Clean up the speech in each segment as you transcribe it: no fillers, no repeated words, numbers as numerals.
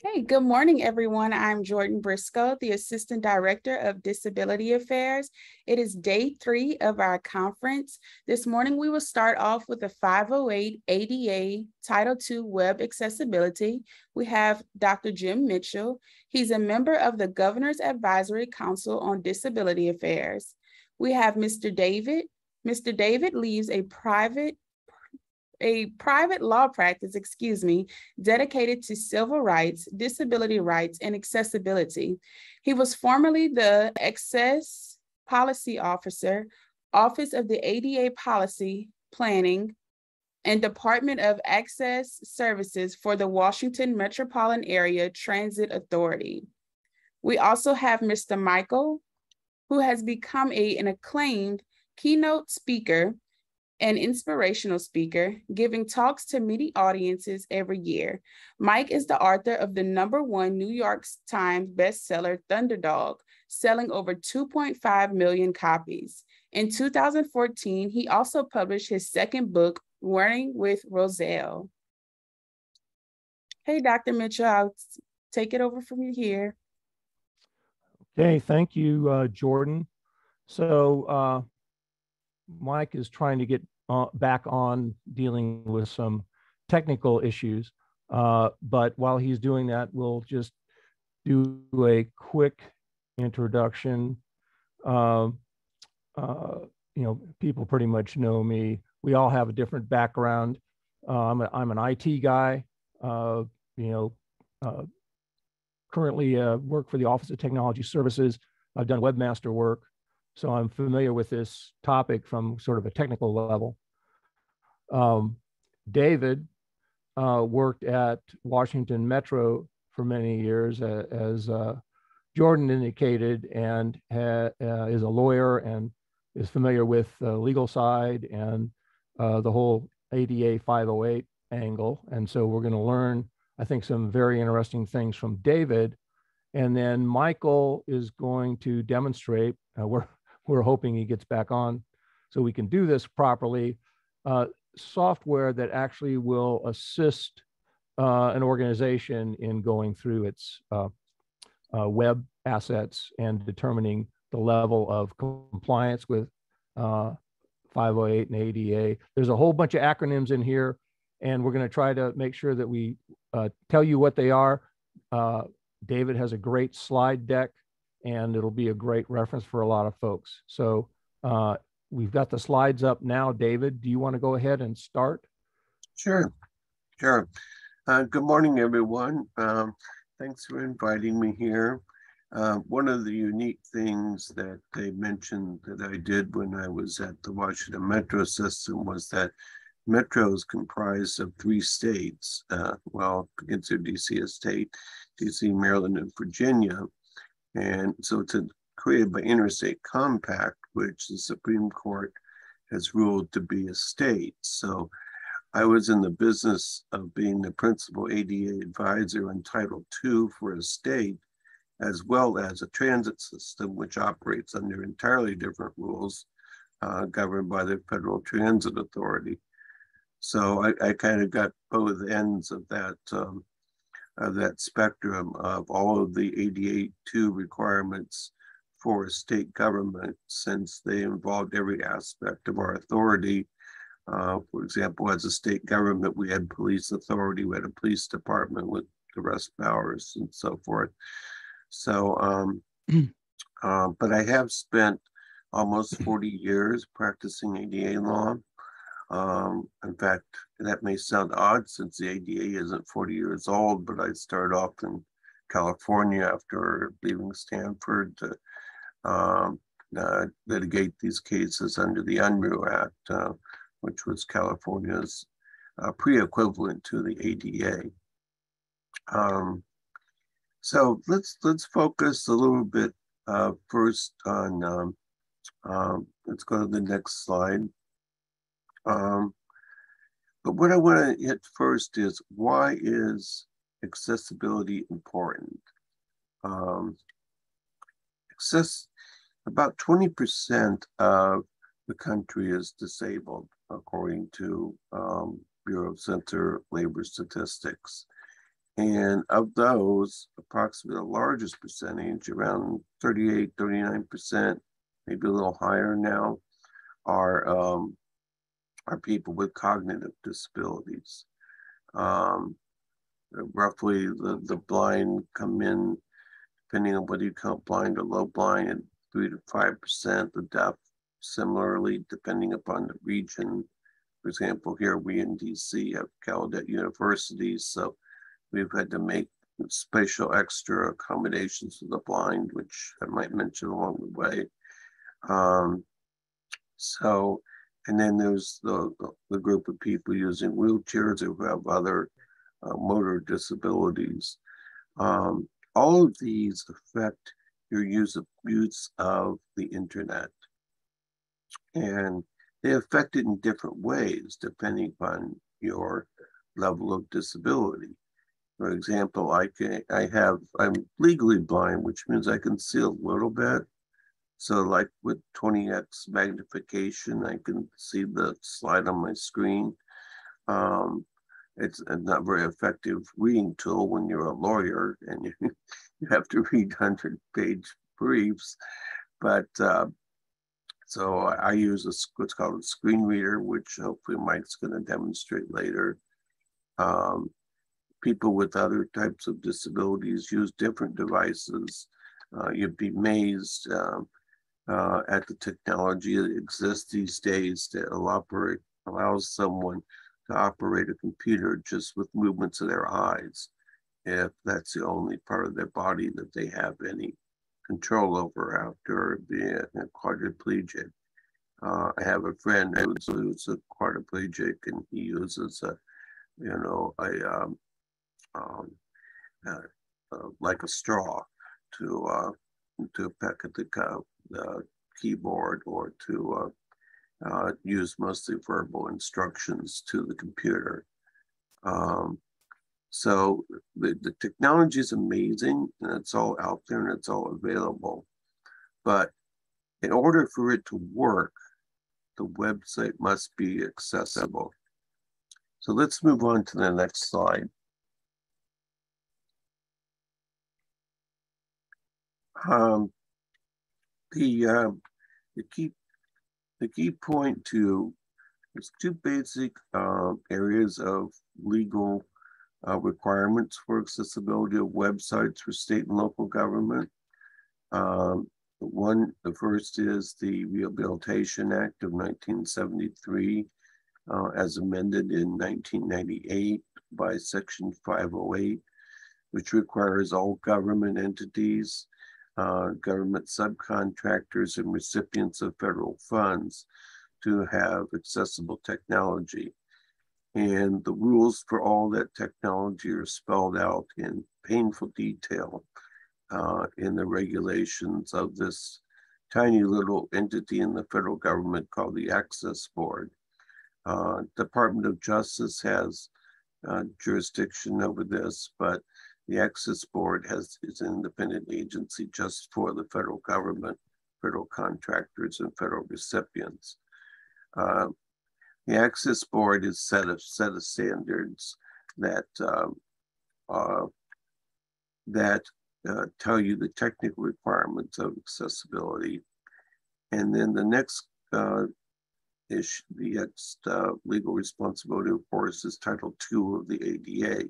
Hey, good morning, everyone. I'm Jordan Briscoe, the Assistant Director of Disability Affairs. It is day 3 of our conference. This morning, we will start off with the 508 ADA Title II Web Accessibility. We have Dr. Jim Mitchell. He's a member of the Governor's Advisory Council on Disability Affairs. We have Mr. David. Mr. David leads a private law practice, dedicated to civil rights, disability rights, and accessibility. He was formerly the Access Policy Officer, Office of the ADA Policy Planning, and Department of Access Services for the Washington Metropolitan Area Transit Authority. We also have Mr. Michael, who has become an acclaimed keynote speaker an inspirational speaker, giving talks to many audiences every year. Mike is the author of the #1 New York Times bestseller, Thunderdog, selling over 2.5 million copies. In 2014, he also published his second book, Running with Roselle. Hey, Dr. Mitchell, I'll take it over from you here. Okay, thank you, Jordan. So Mike is trying to get back on dealing with some technical issues. But while he's doing that, we'll just do a quick introduction. People pretty much know me. We all have a different background. I'm an IT guy. Currently work for the Office of Technology Services. I've done webmaster work. So I'm familiar with this topic from sort of a technical level. David worked at Washington Metro for many years, as Jordan indicated, and is a lawyer and is familiar with the legal side and the whole ADA 508 angle. And so we're going to learn, I think, some very interesting things from David. And then Michael is going to demonstrate, we're hoping he gets back on so we can do this properly, software that actually will assist an organization in going through its web assets and determining the level of compliance with 508 and ADA. There's a whole bunch of acronyms in here, and we're going to try to make sure that we tell you what they are. David has a great slide deck, and it'll be a great reference for a lot of folks. So we've got the slides up now. David, do you want to go ahead and start? Sure. Good morning, everyone. Thanks for inviting me here. One of the unique things that they mentioned that I did when I was at the Washington Metro system was that Metro is comprised of 3 states. Consider DC a state, DC, Maryland, and Virginia. And so it's created by Interstate Compact, which the Supreme Court has ruled to be a state. So I was in the business of being the principal ADA advisor in Title II for a state, as well as a transit system, which operates under entirely different rules, governed by the Federal Transit Authority. So I kind of got both ends of that spectrum of all of the ADA 2 requirements for a state government, since they involved every aspect of our authority. For example, as a state government, we had police authority, we had a police department with arrest powers and so forth. So, but I have spent almost 40 years practicing ADA law. In fact, that may sound odd since the ADA isn't 40 years old, but I started off in California after leaving Stanford to litigate these cases under the Unruh Act, which was California's pre-equivalent to the ADA. So let's focus a little bit first on, let's go to the next slide. But what I want to hit first is, why is accessibility important? About 20% of the country is disabled, according to Bureau of Center Labor Statistics. And of those, approximately the largest percentage, around 38, 39%, maybe a little higher now, are people with cognitive disabilities. Roughly the blind come in, depending on whether you count blind or low blind, at 3 to 5%. The deaf, similarly, depending upon the region. For example, here we in DC have Gallaudet University, so we've had to make spatial extra accommodations for the blind, which I might mention along the way. And then there's the group of people using wheelchairs who have other motor disabilities. All of these affect your use of the internet. And they affect it in different ways depending upon your level of disability. For example, I'm legally blind, which means I can see a little bit. So like with 20x magnification, I can see the slide on my screen. It's a not very effective reading tool when you're a lawyer and you have to read 100-page briefs. But so I use what's called a screen reader, which hopefully Mike's going to demonstrate later. People with other types of disabilities use different devices. You'd be amazed at the technology that exists these days that allows someone to operate a computer just with movements of their eyes, if that's the only part of their body that they have any control over after being a quadriplegic. I have a friend who's a quadriplegic, and he uses like a straw to peck at the keyboard, or to use mostly verbal instructions to the computer. So the technology is amazing, and it's all out there and it's all available. But in order for it to work, the website must be accessible. So let's move on to the next slide. The key point is two basic areas of legal requirements for accessibility of websites for state and local government. The first is the Rehabilitation Act of 1973, as amended in 1998 by Section 508, which requires all government entities, government subcontractors, and recipients of federal funds to have accessible technology. And the rules for all that technology are spelled out in painful detail in the regulations of this tiny little entity in the federal government called the Access Board. Department of Justice has jurisdiction over this, but the Access Board is an independent agency just for the federal government, federal contractors, and federal recipients. The Access Board is set of standards that tell you the technical requirements of accessibility. And then the next legal responsibility, of course, is Title II of the ADA,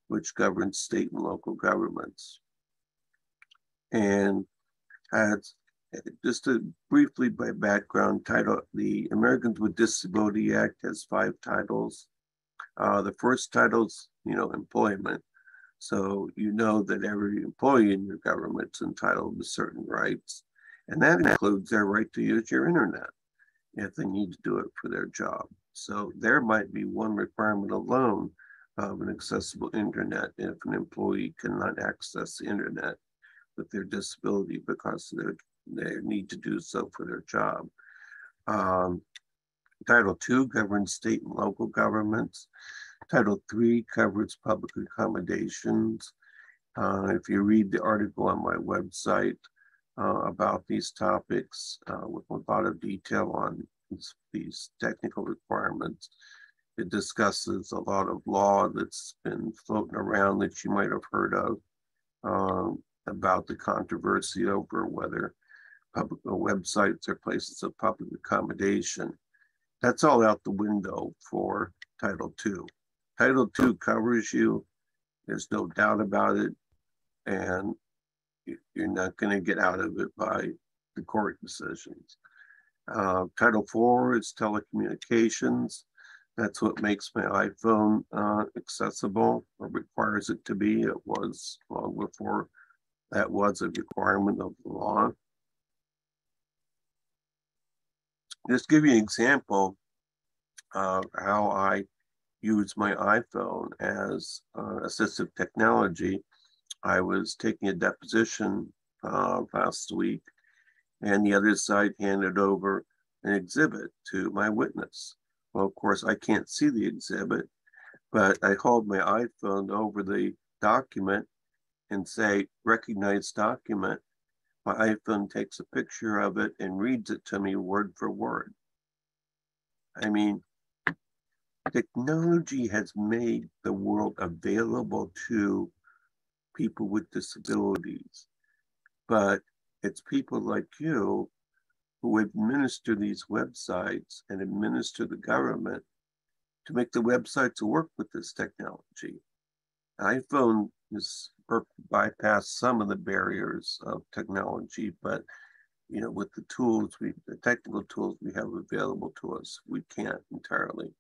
which governs state and local governments. And just briefly by background, the Americans with Disability Act has 5 titles. The first title's, employment. So you know that every employee in your government's entitled to certain rights, and that includes their right to use your internet if they need to do it for their job. So there might be one requirement alone of an accessible internet if an employee cannot access the internet with their disability because they need to do so for their job. Title II governs state and local governments. Title III covers public accommodations. If you read the article on my website about these topics with a lot of detail on these technical requirements, It discusses a lot of law that's been floating around that you might have heard of, about the controversy over whether public websites are places of public accommodation. That's all out the window for Title II. Title II covers you. There's no doubt about it. And you're not going to get out of it by the court decisions. Title IV is telecommunications. That's what makes my iPhone accessible, or requires it to be. It was long before that was a requirement of the law. Just give you an example of how I use my iPhone as assistive technology. I was taking a deposition last week, and the other side handed over an exhibit to my witness. Well, of course, I can't see the exhibit, but I hold my iPhone over the document and say, recognize document. My iPhone takes a picture of it and reads it to me word for word. I mean, technology has made the world available to people with disabilities, but it's people like you who administer these websites and administer the government to make the websites work with this technology. iPhone has bypassed some of the barriers of technology, but with the tools, the technical tools we have available to us, we can't entirely.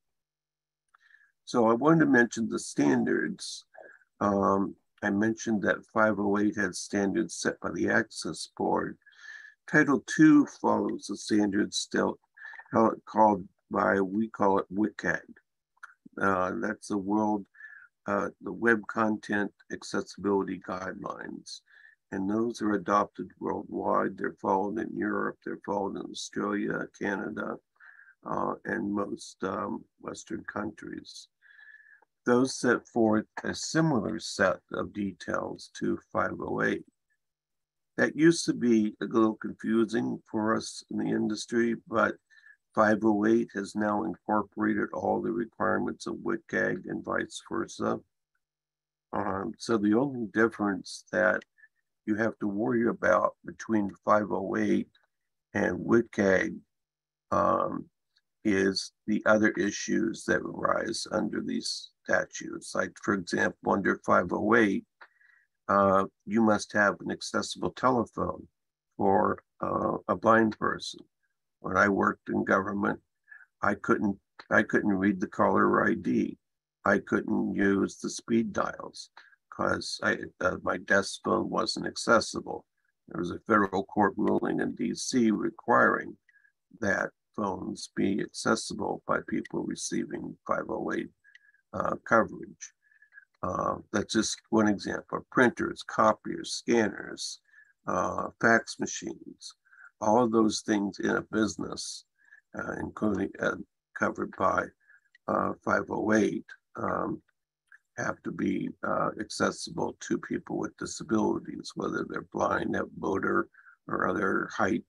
So I wanted to mention the standards. I mentioned that 508 has standards set by the Access Board. Title II follows the standards still called by, we call it WCAG. That's the Web Content Accessibility Guidelines. And those are adopted worldwide. They're followed in Europe, they're followed in Australia, Canada, and most Western countries. Those set forth a similar set of details to 508. That used to be a little confusing for us in the industry, but 508 has now incorporated all the requirements of WCAG and vice versa. So the only difference that you have to worry about between 508 and WCAG is the other issues that arise under these statutes. Like, for example, under 508, you must have an accessible telephone for a blind person. When I worked in government, I couldn't read the caller ID. I couldn't use the speed dials because my desk phone wasn't accessible. There was a federal court ruling in DC requiring that phones be accessible by people receiving 508 coverage. That's just one example. Printers, copiers, scanners, fax machines, all of those things in a business, including covered by 508, have to be accessible to people with disabilities, whether they're blind, have motor or other height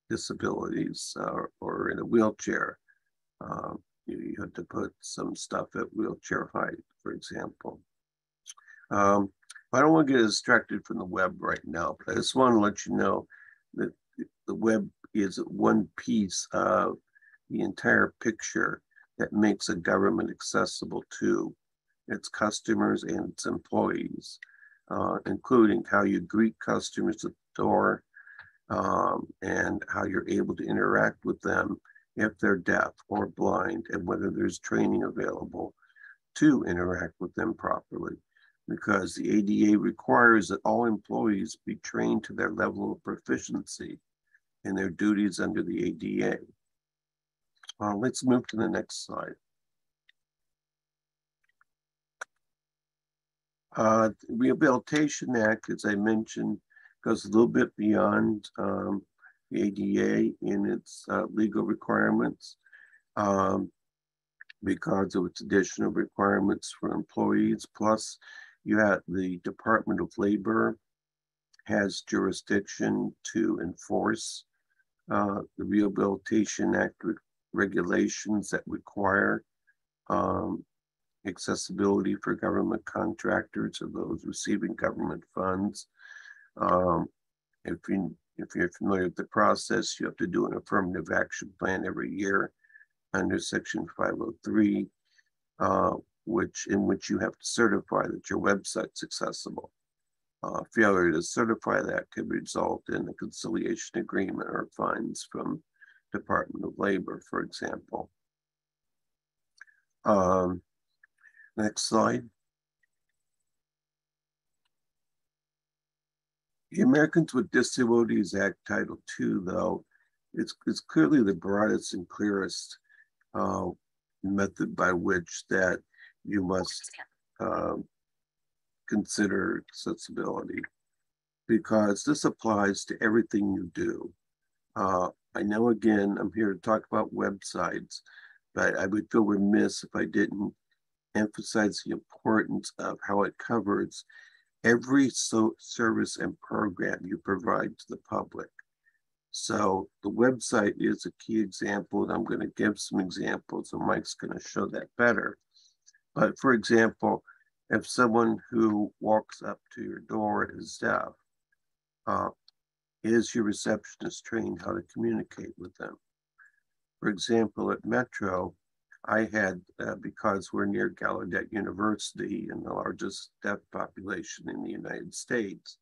disabilities, or in a wheelchair. You have to put some stuff at wheelchair height, for example. I don't want to get distracted from the web right now, but I just want to let you know that the web is one piece of the entire picture that makes a government accessible to its customers and its employees, including how you greet customers at the door, and how you're able to interact with them if they're deaf or blind, and whether there's training available to interact with them properly. Because the ADA requires that all employees be trained to their level of proficiency in their duties under the ADA. Let's move to the next slide. The Rehabilitation Act, as I mentioned, goes a little bit beyond the ADA in its legal requirements, because of its additional requirements for employees. Plus, you have the Department of Labor has jurisdiction to enforce the Rehabilitation Act regulations that require accessibility for government contractors or those receiving government funds. If you're familiar with the process, you have to do an affirmative action plan every year under Section 503, in which you have to certify that your website's accessible. Failure to certify that could result in a conciliation agreement or fines from Department of Labor, for example. Next slide. The Americans with Disabilities Act Title II, though, it's clearly the broadest and clearest method by which that you must consider accessibility, because this applies to everything you do. I know, again, I'm here to talk about websites, but I would feel remiss if I didn't emphasize the importance of how it covers every service and program you provide to the public. So the website is a key example, and I'm going to give some examples, and Mike's going to show that better. But for example, if someone who walks up to your door is deaf, is your receptionist trained how to communicate with them? For example, at Metro, I had, because we're near Gallaudet University and the largest deaf population in the United States,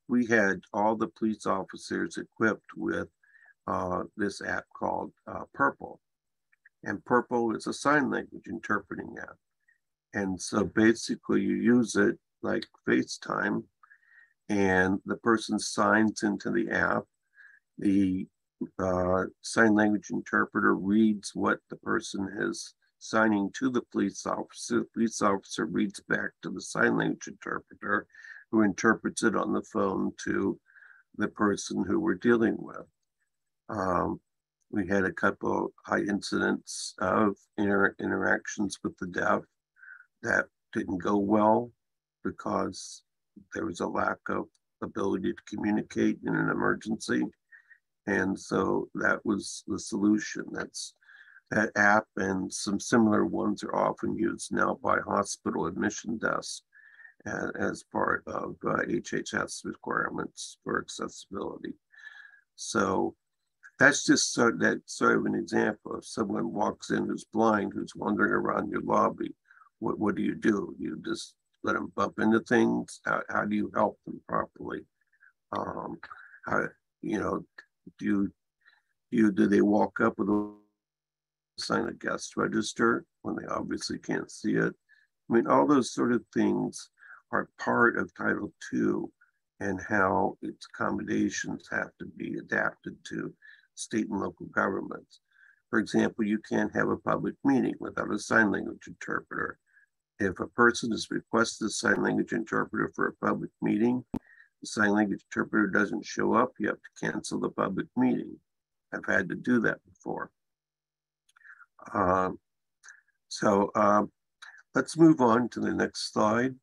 we had all the police officers equipped with this app called Purple. And Purple is a sign language interpreting app. And so basically you use it like FaceTime, and the person signs into the app. The sign language interpreter reads what the person is signing to the police officer. The police officer reads back to the sign language interpreter, who interprets it on the phone to the person who we're dealing with. We had a couple high incidents of interactions with the deaf that didn't go well because there was a lack of ability to communicate in an emergency. And so that was the solution. That's that app, and some similar ones are often used now by hospital admission desks as part of HHS requirements for accessibility. So that's just sort of an example. If someone walks in who's blind, who's wandering around your lobby, what do? You just let them bump into things? How do you help them properly? How, do they walk up with a sign a guest register when they obviously can't see it? I mean, all those sort of things are part of Title II and how its accommodations have to be adapted to state and local governments. For example, you can't have a public meeting without a sign language interpreter. If a person has requested a sign language interpreter for a public meeting, the sign language interpreter doesn't show up, you have to cancel the public meeting. I've had to do that before. Let's move on to the next slide,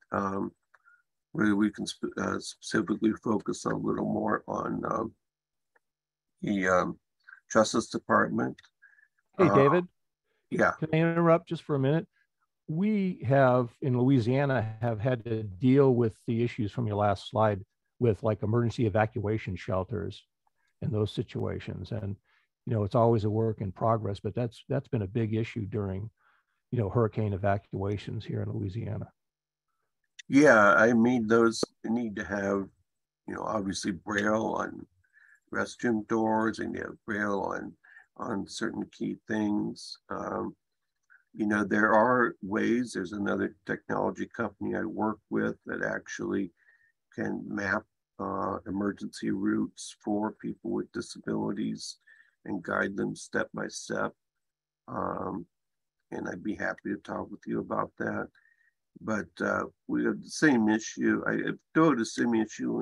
where we can specifically focus a little more on the Justice Department. Hey, David. Yeah. Can I interrupt just for a minute? We have, in Louisiana, have had to deal with the issues from your last slide with like emergency evacuation shelters and those situations. And, it's always a work in progress, but that's been a big issue during, hurricane evacuations here in Louisiana. Yeah, I mean, those need to have, obviously Braille on restroom doors, and you have Braille on certain key things. There are ways. There's another technology company I work with that actually can map emergency routes for people with disabilities and guide them step by step. And I'd be happy to talk with you about that. But we have the same issue. I do the same issue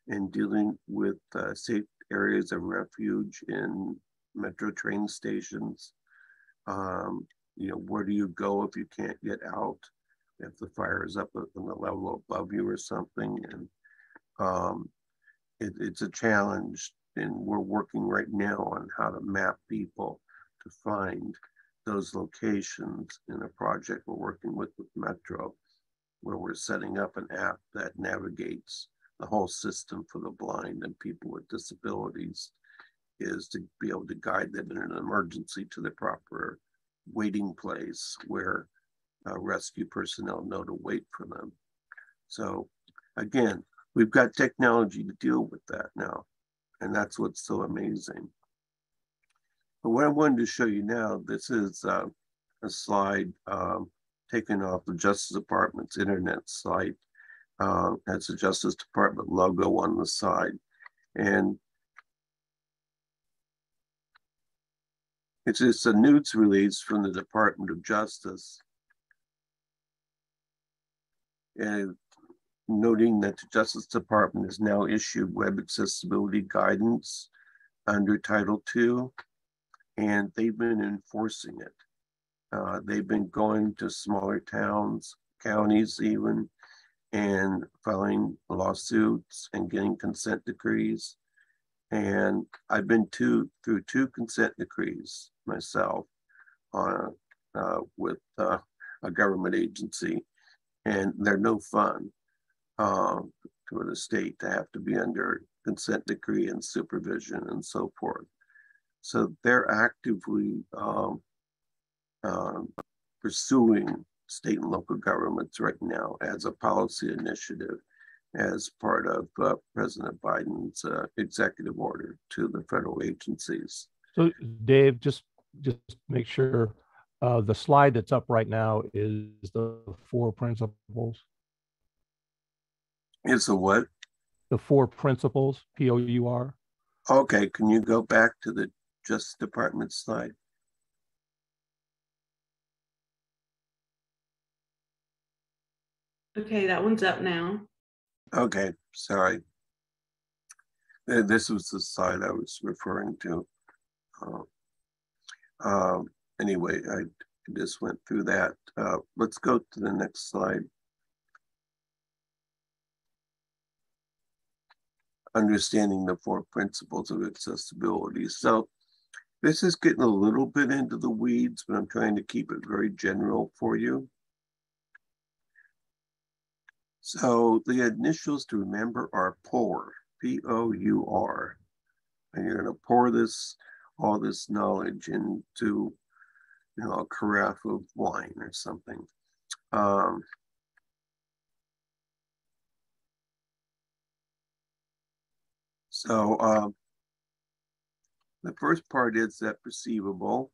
in dealing with safe areas of refuge in metro train stations. Where do you go if you can't get out? If the fire is up on the level above you or something, and it's a challenge. And we're working right now on how to map people to find those locations in a project we're working with Metro, where we're setting up an app that navigates the whole system for the blind and people with disabilities, is to be able to guide them in an emergency to the proper waiting place where rescue personnel know to wait for them. So again, we've got technology to deal with that now, and that's what's so amazing. But what I wanted to show you now, this is a slide taken off the Justice Department's internet site. Has the Justice Department logo on the side. And it's just a news release from the Department of Justice, and noting that the Justice Department has now issued web accessibility guidance under Title II, and they've been enforcing it. They've been going to smaller towns, counties even, and filing lawsuits and getting consent decrees. And I've been through two consent decrees myself with a government agency, and they're no fun for the state to have to be under consent decree and supervision and so forth. So they're actively pursuing state and local governments right now as a policy initiative, as part of President Biden's executive order to the federal agencies. So Dave, just make sure the slide that's up right now is the 4 principles. It's a what? The 4 principles, POUR. Okay, can you go back to the Justice Department slide? Okay, that one's up now. Okay, sorry. This was the slide I was referring to. Anyway, I just went through that. Let's go to the next slide. Understanding the 4 principles of accessibility. So this is getting a little bit into the weeds, but I'm trying to keep it very general for you. So the initials to remember are POUR, P-O-U-R. And you're going to pour all this knowledge into, a carafe of wine or something. The first part is that perceivable.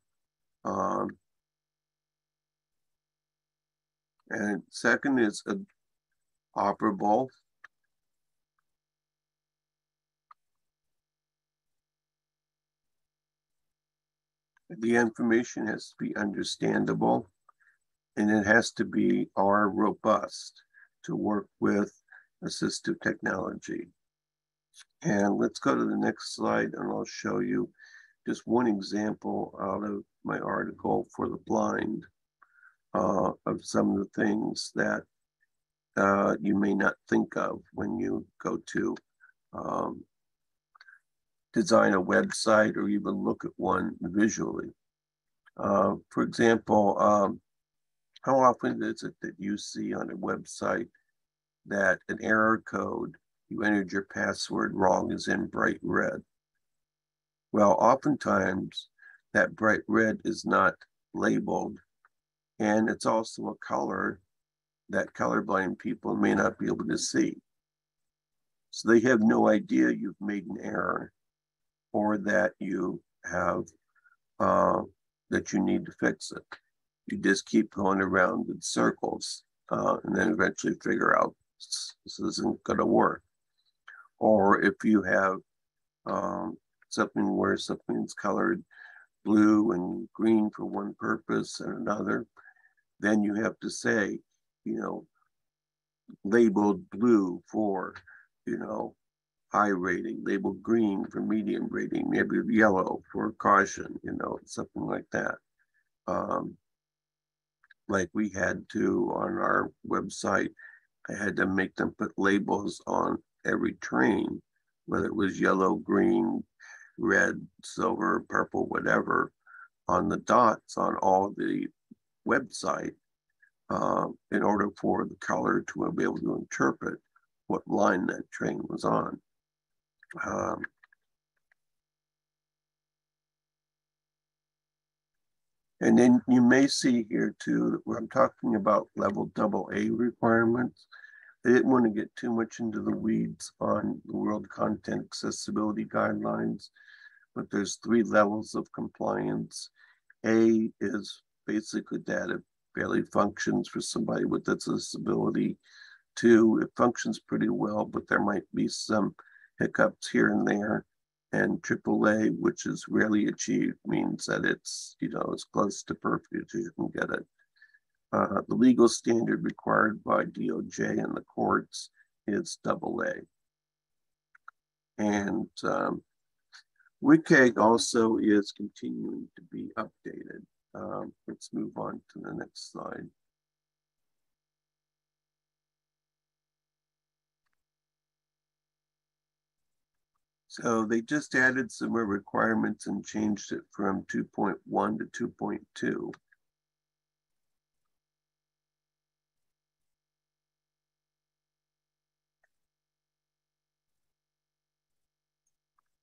And second is operable. The information has to be understandable, and it has to be robust to work with assistive technology. And let's go to the next slide, and I'll show you just one example out of my article for the blind of some of the things that you may not think of when you go to design a website or even look at one visually. For example, how often is it that you see on a website that an error code, you entered your password wrong, is in bright red? Well, oftentimes that bright red is not labeled, and it's also a color that colorblind people may not be able to see. So they have no idea you've made an error or that you have, that you need to fix it. You just keep going around in circles and then eventually figure out this isn't gonna work. Or if you have something where something's colored blue and green for one purpose and another, then you have to say, labeled blue for, high rating, labeled green for medium rating, maybe yellow for caution, something like that. Like we had to on our website, I had to make them put labels on every train, whether it was yellow, green, red, silver, purple, whatever, on the dots on all the website in order for the color to be able to interpret what line that train was on. And then you may see here too, where I'm talking about level AA requirements. I didn't want to get too much into the weeds on the World Content Accessibility Guidelines, but there's 3 levels of compliance. A is basically that it barely functions for somebody with a disability. 2, it functions pretty well, but there might be some hiccups here and there. And AAA, which is rarely achieved, means that it's, as close to perfect as you can get it. The legal standard required by DOJ and the courts is AA. And WCAG also is continuing to be updated. Let's move on to the next slide. So they just added some more requirements and changed it from 2.1 to 2.2.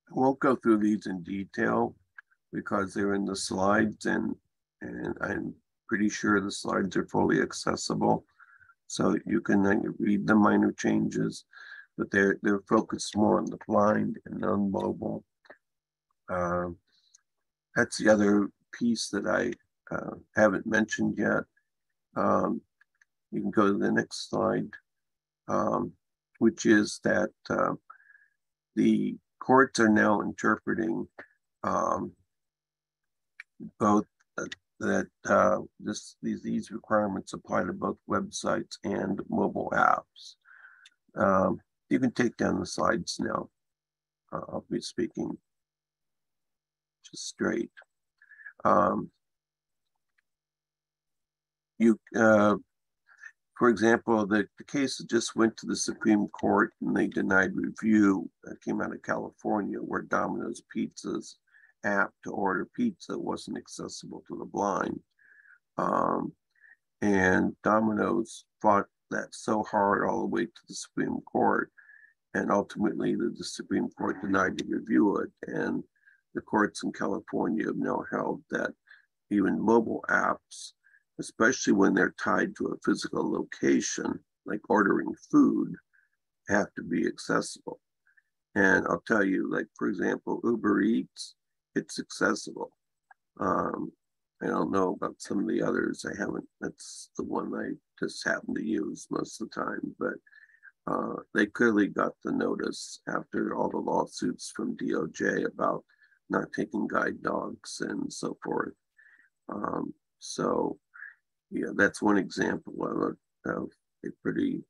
I won't go through these in detail because they're in the slides, and I'm pretty sure the slides are fully accessible. So you can read the minor changes, but they're focused more on the blind and non-mobile. That's the other piece that I haven't mentioned yet. You can go to the next slide, which is that the courts are now interpreting both that these requirements apply to both websites and mobile apps. You can take down the slides now. I'll be speaking just straight. For example, the case that just went to the Supreme Court and they denied review that came out of California, where Domino's Pizza's app to order pizza wasn't accessible to the blind. And Domino's fought that so hard all the way to the Supreme Court, and ultimately the Supreme Court denied to review it. And the courts in California have now held that even mobile apps, especially when they're tied to a physical location, like ordering food, have to be accessible. And I'll tell you, like, for example, Uber Eats, it's accessible. I don't know about some of the others. I haven't, that's the one I just happen to use most of the time, but they clearly got the notice after all the lawsuits from DOJ about not taking guide dogs and so forth. So yeah, that's one example of a pretty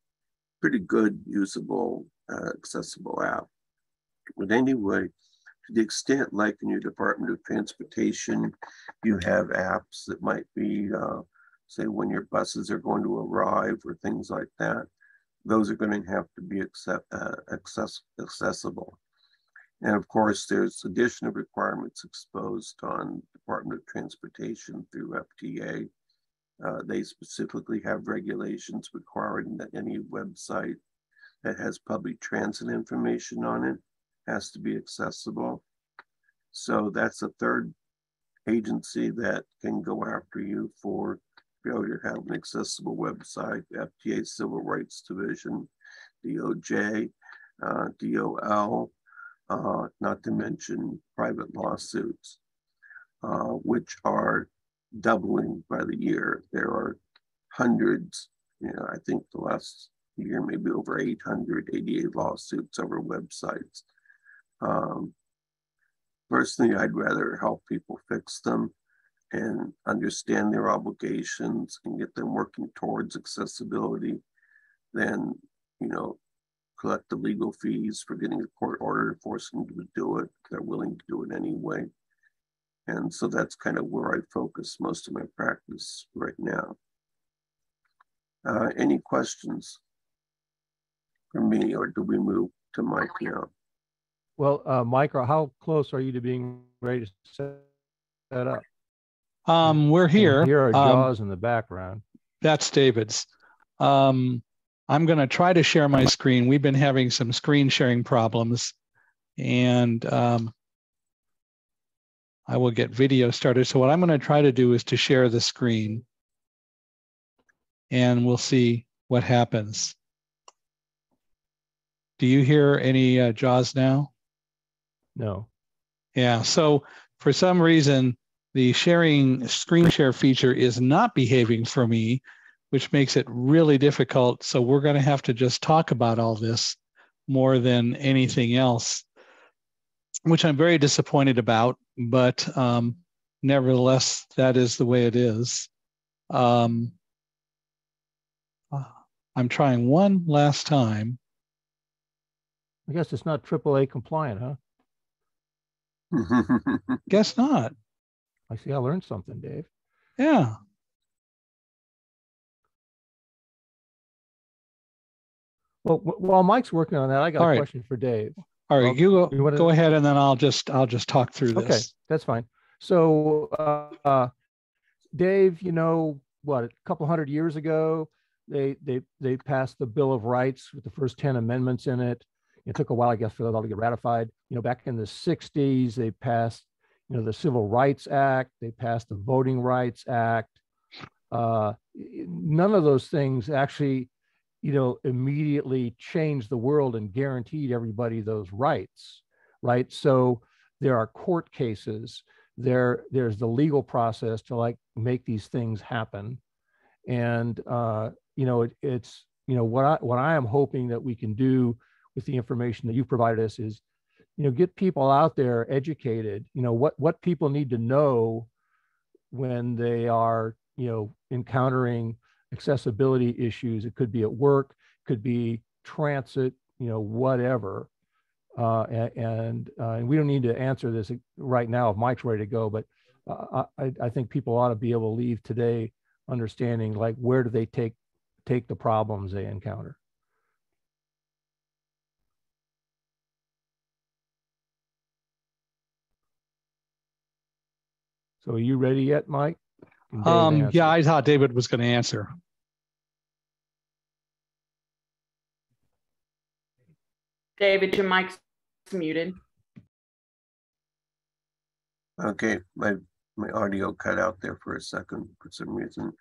good, usable, accessible app. But anyway, to the extent, like in your Department of Transportation, you have apps that might be, say, when your buses are going to arrive or things like that, those are going to have to be accessible. And of course, there's additional requirements exposed on Department of Transportation through FTA. They specifically have regulations requiring that any website that has public transit information on it has to be accessible. So that's a third agency that can go after you for failure to have an accessible website. FTA Civil Rights Division, DOJ, DOL, not to mention private lawsuits, which are doubling by the year. There are hundreds, I think the last year, maybe over 888 lawsuits over websites. Personally, I'd rather help people fix them and understand their obligations and get them working towards accessibility than, collect the legal fees for getting a court order to force them to do it. They're willing to do it anyway. And so that's kind of where I focus most of my practice right now. Any questions from me, or do we move to Mike now? Well, Mike, how close are you to being ready to set that up? We're here. And here are JAWS in the background. That's David's. I'm going to try to share my screen. We've been having some screen sharing problems, and I will get video started. So what I'm going to try to do is to share the screen, and we'll see what happens. Do you hear any JAWS now? No. Yeah, so for some reason, the screen share feature is not behaving for me, which makes it really difficult. So we're going to have to just talk about all this more than anything else, which I'm very disappointed about, but nevertheless, that is the way it is. I'm trying one last time. I guess it's not AAA compliant, huh? Guess not. I see. I learned something, Dave. Yeah. Well, while Mike's working on that, I got a question for Dave. All right, you go ahead, and then I'll just talk through this. Okay, that's fine. So, Dave, you know what? A couple hundred years ago, they passed the Bill of Rights with the first 10 amendments in it. It took a while, I guess, for that all to get ratified. You know, back in the 60s, they passed, you know, the Civil Rights Act. They passed the Voting Rights Act. None of those things actually, you know, immediately changed the world and guaranteed everybody those rights, right? So there are court cases. There's the legal process to like make these things happen. And, you know, it's, you know, what I am hoping that we can do with the information that you provided us is, you know, get people out there educated, you know, what people need to know when they are, you know, encountering accessibility issues. It could be at work, could be transit, you know, whatever. And we don't need to answer this right now if Mike's ready to go, but I think people ought to be able to leave today understanding like where do they take the problems they encounter. So are you ready yet, Mike? Yeah, I thought David was going to answer. David, your mic's muted. Okay, my audio cut out there for a second for some reason.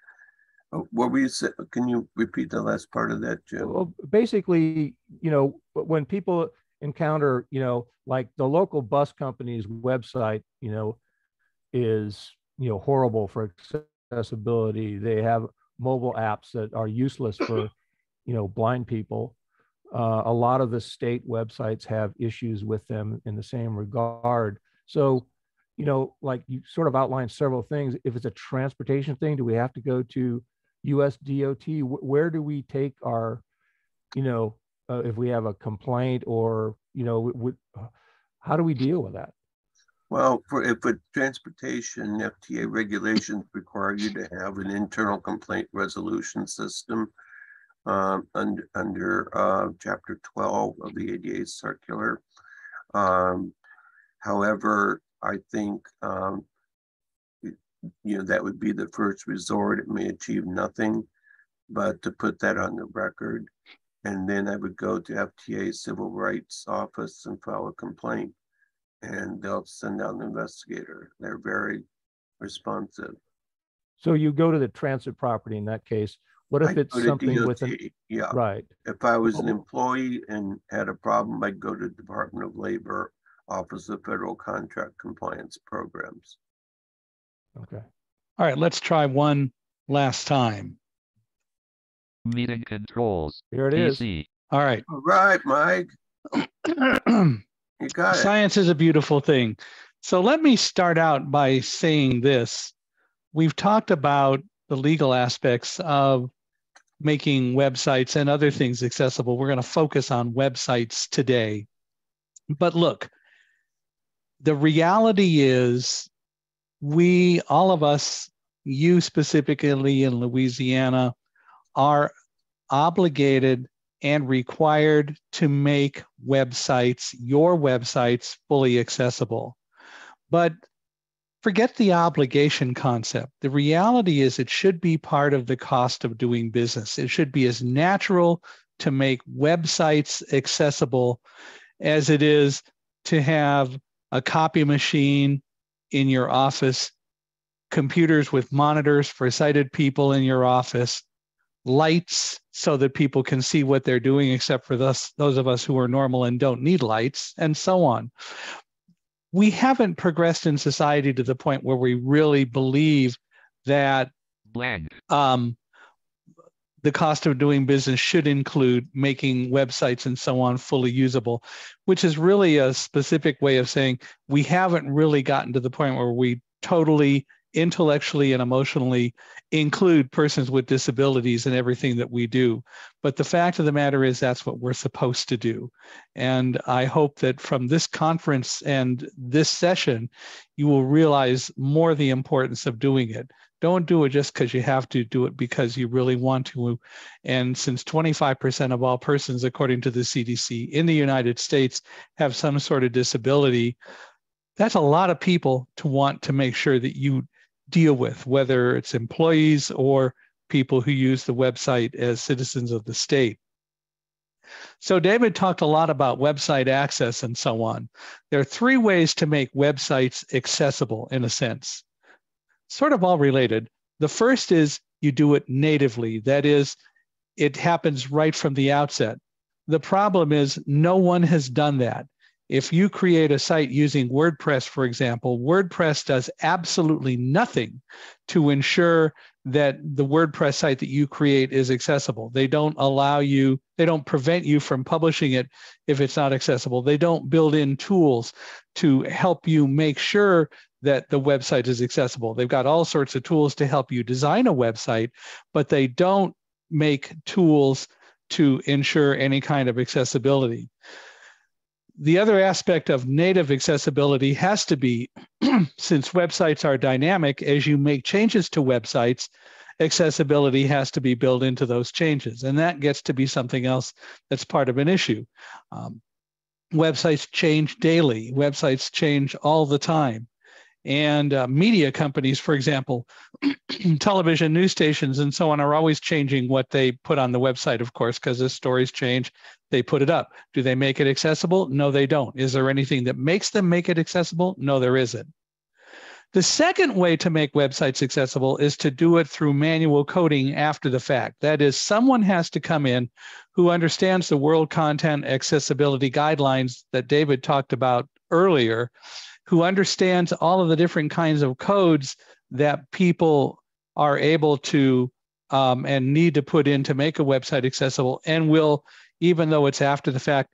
What were you saying? Can you repeat the last part of that, Jim? Well, basically, you know, when people encounter, you know, like the local bus company's website, you know, is, you know, horrible for accessibility. They have mobile apps that are useless for, you know, blind people. A lot of the state websites have issues with them in the same regard. So, you know, like you sort of outlined several things. If it's a transportation thing, do we have to go to USDOT? Where do we take our, you know, if we have a complaint or, you know, how do we deal with that? Well, if it's transportation, FTA regulations require you to have an internal complaint resolution system under Chapter 12 of the ADA circular. However, I think you know, that would be the first resort. It may achieve nothing, but to put that on the record, and then I would go to FTA Civil Rights Office and file a complaint, and they'll send out an investigator. They're very responsive. So you go to the transit property in that case. What if it's something DOT, with an, yeah, right? If I was an employee and had a problem, I'd go to the Department of Labor, Office of Federal Contract Compliance Programs. Okay. All right, let's try one last time. Meeting controls. Here it PC. is. All right. All right, Mike. You got it. Science is a beautiful thing. So let me start out by saying this. We've talked about the legal aspects of making websites and other things accessible. We're going to focus on websites today. But look, the reality is all of us, you specifically in Louisiana, are obligated and required to make websites, your websites, fully accessible. But forget the obligation concept. The reality is it should be part of the cost of doing business. It should be as natural to make websites accessible as it is to have a copy machine in your office, computers with monitors for sighted people in your office, lights so that people can see what they're doing, except for those of us who are normal and don't need lights, and so on. We haven't progressed in society to the point where we really believe that the cost of doing business should include making websites and so on fully usable, which is really a specific way of saying we haven't really gotten to the point where we totally intellectually and emotionally include persons with disabilities in everything that we do. But the fact of the matter is that's what we're supposed to do. And I hope that from this conference and this session, you will realize more the importance of doing it. Don't do it just because you have to, do it because you really want to. And since 25% of all persons, according to the CDC in the United States, have some sort of disability, that's a lot of people to want to make sure that you deal with, whether it's employees or people who use the website as citizens of the state. So David talked a lot about website access and so on. There are 3 ways to make websites accessible in a sense, sort of all related. The first is you do it natively. That is, it happens right from the outset. The problem is no one has done that. If you create a site using WordPress, for example, WordPress does absolutely nothing to ensure that the WordPress site that you create is accessible. They don't allow you, they don't prevent you from publishing it if it's not accessible. They don't build in tools to help you make sure that the website is accessible. They've got all sorts of tools to help you design a website, but they don't make tools to ensure any kind of accessibility. The other aspect of native accessibility has to be, since websites are dynamic, as you make changes to websites, accessibility has to be built into those changes. And that gets to be something else that's part of an issue. Websites change daily. Websites change all the time. And media companies, for example, television, news stations, and so on, are always changing what they put on the website, of course, because as stories change, they put it up. Do they make it accessible? No, they don't. Is there anything that makes them make it accessible? No, there isn't. The second way to make websites accessible is to do it through manual coding after the fact. That is, someone has to come in who understands the World Content Accessibility Guidelines that David talked about earlier, who understands all of the different kinds of codes that people are able to and need to put in to make a website accessible, and will, even though it's after the fact,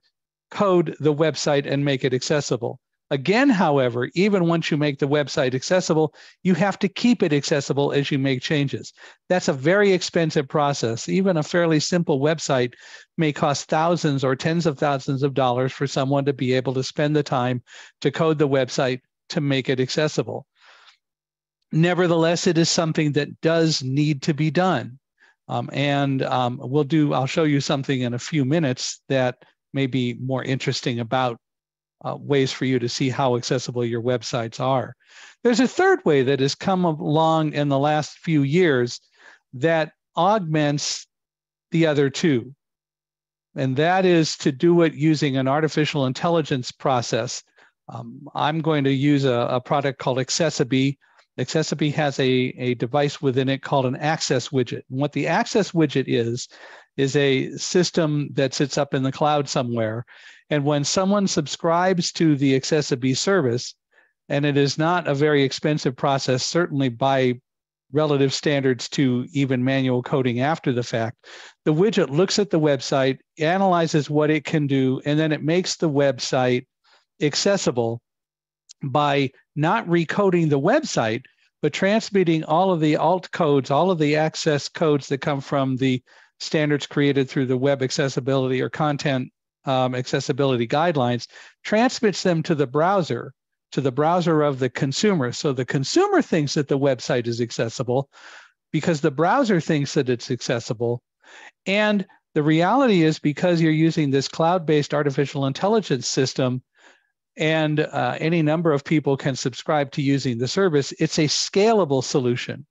code the website and make it accessible. Again, however, even once you make the website accessible, you have to keep it accessible as you make changes. That's a very expensive process. Even a fairly simple website may cost thousands or tens of thousands of dollars for someone to be able to spend the time to code the website to make it accessible. Nevertheless, it is something that does need to be done. I'll show you something in a few minutes that may be more interesting about ways for you to see how accessible your websites are. There's a third way that has come along in the last few years that augments the other two, and that is to do it using an artificial intelligence process. I'm going to use a product called Accessiby. Accessiby has a device within it called an Access widget. And what the Access widget is a system that sits up in the cloud somewhere. And when someone subscribes to the Accessiby service, and it is not a very expensive process, certainly by relative standards to even manual coding after the fact, the widget looks at the website, analyzes what it can do, and then it makes the website accessible by not recoding the website, but transmitting all of the alt codes, all of the access codes that come from the standards created through the web accessibility or content accessibility guidelines, transmits them to the browser of the consumer. So the consumer thinks that the website is accessible because the browser thinks that it's accessible. And the reality is, because you're using this cloud-based artificial intelligence system, and any number of people can subscribe to using the service. It's a scalable solution.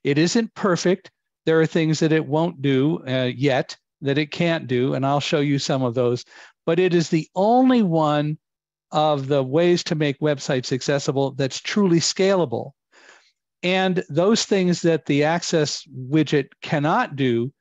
It isn't perfect. There are things that it won't do yet that it can't do, and I'll show you some of those. But it is the only one of the ways to make websites accessible that's truly scalable. And those things that the Access widget cannot do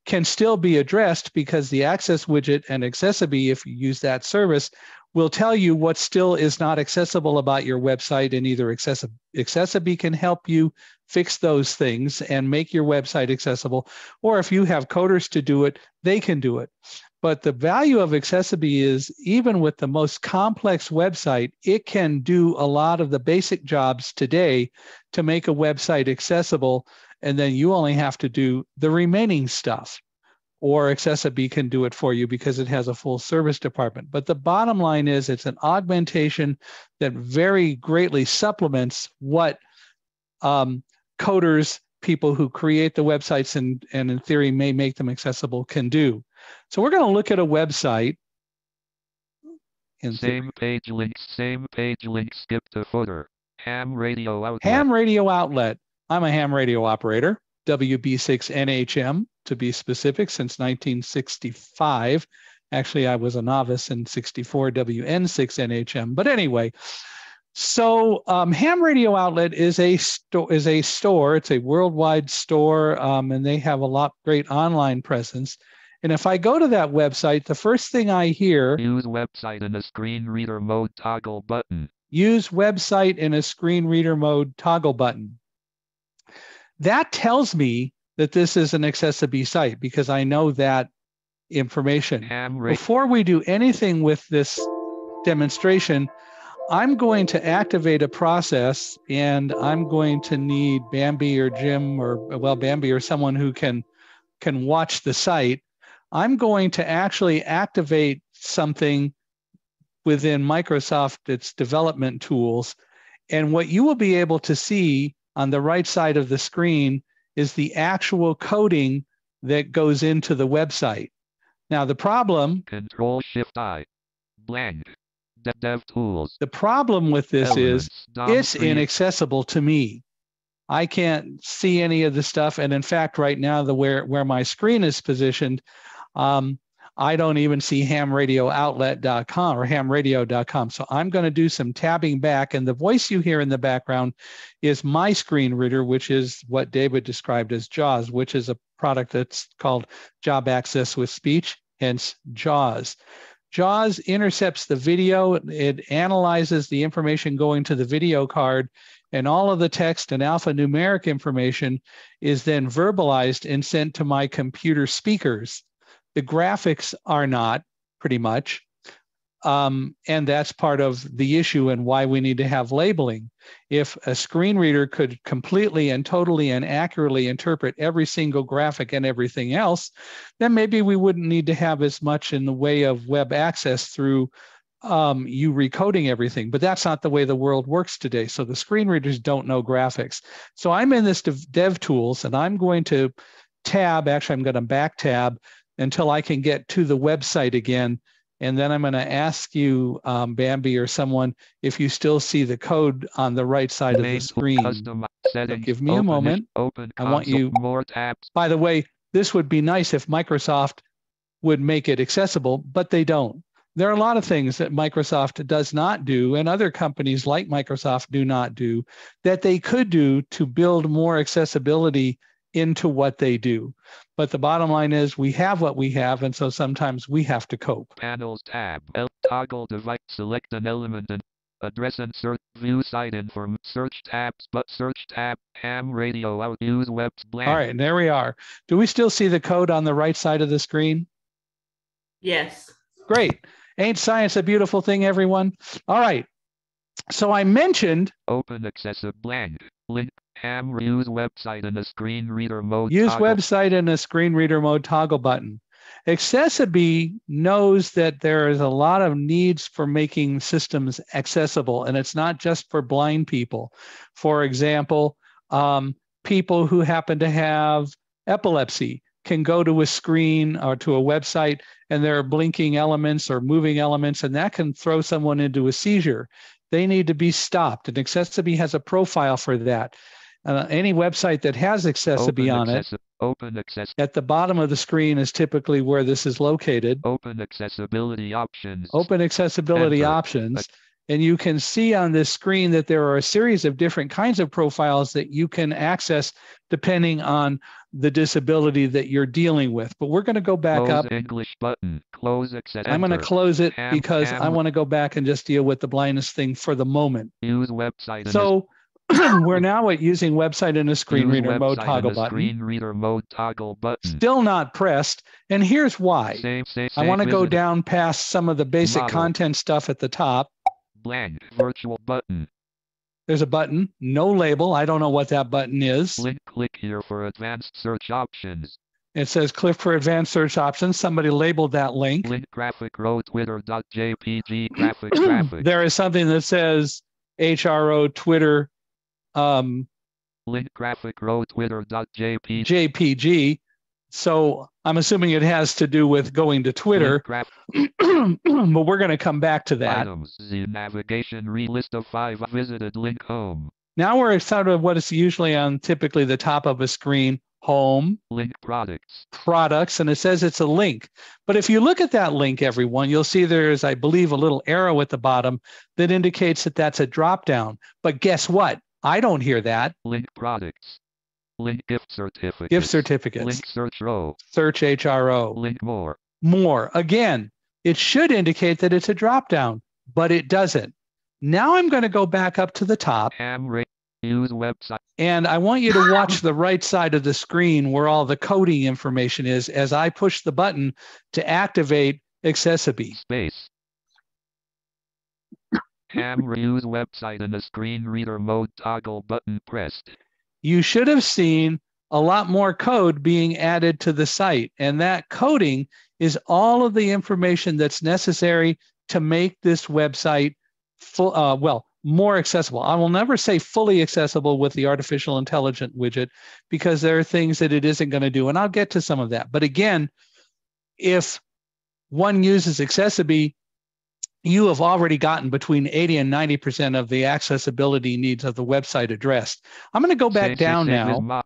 can still be addressed, because the Access widget and Accessibility, if you use that service, will tell you what still is not accessible about your website, and either Accessibility can help you fix those things and make your website accessible, or if you have coders to do it, they can do it. But the value of Accessibility is, even with the most complex website, it can do a lot of the basic jobs today to make a website accessible, and then you only have to do the remaining stuff. Or Accessibility can do it for you because it has a full service department. But the bottom line is, it's an augmentation that very greatly supplements what coders, people who create the websites and in theory may make them accessible, can do. So we're going to look at a website. Same page link, skip to footer. Ham radio outlet. Ham radio outlet. I'm a ham radio operator, WB6NHM to be specific, since 1965. Actually, I was a novice in 64, WN6NHM. But anyway, so Ham Radio Outlet is a store. It's a worldwide store, and they have a great online presence. And if I go to that website, the first thing I hear, use website in a screen reader mode toggle button. Use website in a screen reader mode toggle button. That tells me that this is an Accessibility site, because I know that information. Before we do anything with this demonstration, I'm going to activate a process, and I'm going to need Bambi or Jim, or well, Bambi or someone who can watch the site. I'm going to actually activate something within Microsoft, its development tools. And what you will be able to see on the right side of the screen is the actual coding that goes into the website. Now the problem, Control-Shift-I, blank, dev tools. The problem with this Elements, is it's inaccessible to me. I can't see any of the stuff. And in fact, right now, where my screen is positioned, I don't even see hamradiooutlet.com or hamradio.com. So I'm going to do some tabbing back, and the voice you hear in the background is my screen reader, which is what David described as JAWS, which is a product that's called Job Access with Speech, hence JAWS. JAWS intercepts the video. It analyzes the information going to the video card, and all of the text and alphanumeric information is then verbalized and sent to my computer speakers. The graphics are not, pretty much, and that's part of the issue and why we need to have labeling. If a screen reader could completely and totally and accurately interpret every single graphic and everything else, then maybe we wouldn't need to have as much in the way of web access through you recoding everything. But that's not the way the world works today. So the screen readers don't know graphics. So I'm in this dev tools, and I'm going to tab, actually I'm going to back tab until I can get to the website again. And then I'm going to ask you, Bambi or someone, if you still see the code on the right side of the screen. So give me a moment. I want you, more tabs. By the way, this would be nice if Microsoft would make it accessible, but they don't. There are a lot of things that Microsoft does not do, and other companies like Microsoft do not do, that they could do to build more accessibility into what they do. But the bottom line is we have what we have, and so sometimes we have to cope. Panels tab, toggle device, select an element and address and search, view site inform, search tabs, but search tab, ham radio out, use webs blank. All right, and there we are. Do we still see the code on the right side of the screen? Yes. Great. Ain't science a beautiful thing, everyone? All right. So I mentioned open accessible blank link. Use website in a screen reader mode. Use toggle. website in a screen reader mode toggle button. Accessibility knows that there is a lot of needs for making systems accessible, and it's not just for blind people. For example, people who happen to have epilepsy can go to a screen or to a website and there are blinking elements or moving elements, and that can throw someone into a seizure. They need to be stopped, and Accessibility has a profile for that. Any website that has Accessibility on it, at the bottom of the screen is typically where this is located. Open accessibility options. Open accessibility options. And you can see on this screen that there are a series of different kinds of profiles that you can access depending on the disability that you're dealing with. But we're going to go back Close up. English button. Close access. I'm going to close it because I want to go back and just deal with the blindness thing for the moment. Use website. So we're now at using website in a screen reader mode toggle button. Screen reader mode toggle button. Still not pressed. And here's why. I want to go visit. down past some of the basic Model. content stuff at the top. Blank virtual button. There's a button, no label. I don't know what that button is. Link, click here for advanced search options. It says click for advanced search options. Somebody labeled that link. Link graphic row twitter.jpg graphic. There is something that says HRO Twitter Link graphic row twitter.jpg. JPG. So I'm assuming it has to do with going to Twitter, but we're going to come back to that. Items, the navigation list of 5 visited, link home. Now we're at sort of what is usually on typically the top of a screen, home, link products, and it says it's a link. But if you look at that link, everyone, you'll see there's, I believe, a little arrow at the bottom that indicates that that's a drop down. But guess what? I don't hear that. Link products. Link gift certificates. Gift certificates. Link search row. Search HRO. Link more. More. Again, it should indicate that it's a drop down, but it doesn't. Now I'm going to go back up to the top. Use website. And I want you to watch the right side of the screen where all the coding information is as I push the button to activate Accessibility. Space. Use website in a screen reader mode toggle button pressed. You should have seen a lot more code being added to the site. And that coding is all of the information that's necessary to make this website more accessible. I will never say fully accessible with the artificial intelligence widget because there are things that it isn't going to do. And I'll get to some of that. But again, if one uses Accessibility, you have already gotten between 80 and 90% of the accessibility needs of the website addressed. I'm going to go back down now.